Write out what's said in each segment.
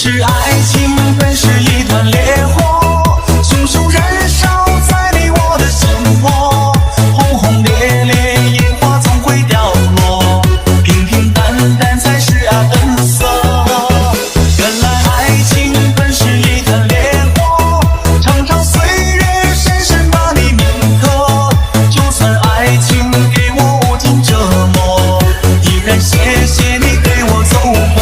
实爱情本是一团烈火，熊熊燃烧在你我的心窝。轰轰烈烈，烟花总会掉落，平平淡淡才是本色。原来爱情本是一团烈火，长长岁月深深把你铭刻。就算爱情给我无尽折磨，依然谢谢你陪我走过。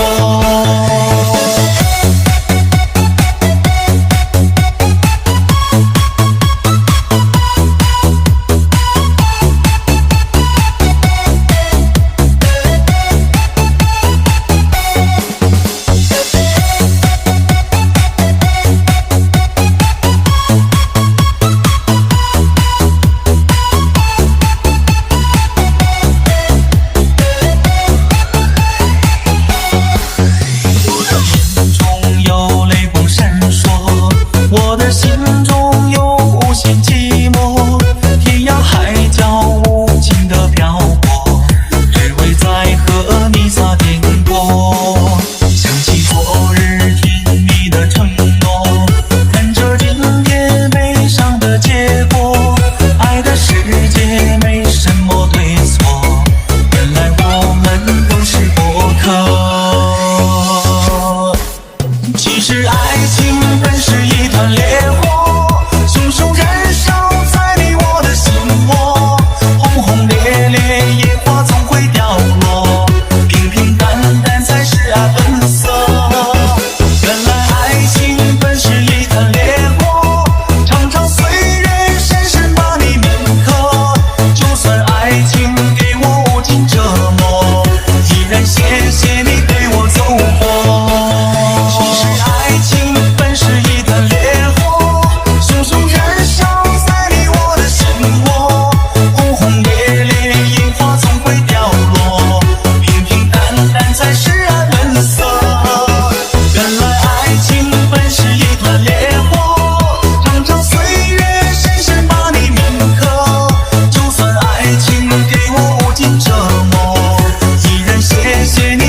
心中有无限寂寞，天涯海角无尽的漂泊，只为在和你撒点过。想起昨日听你的承诺，看着今天悲伤的结果。爱的世界没什么对错，原来我们都是过客。其实爱情本是一团烈火，熊熊燃烧在你我的心窝。轰轰烈烈，烟花总会掉落，平平淡淡才是本色。原来爱情本是一团烈火，长长岁月深深把你铭刻。就算爱情给我无尽折磨，依然谢谢你陪我走过。其实爱情本是一团烈火，熊熊燃烧在你我的心窝。轰轰烈烈，烟花总会掉落，平平淡淡才是本色。原来爱情本是一团烈火，长长岁月深深把你铭刻。就算爱情给我无尽折磨，依然谢谢你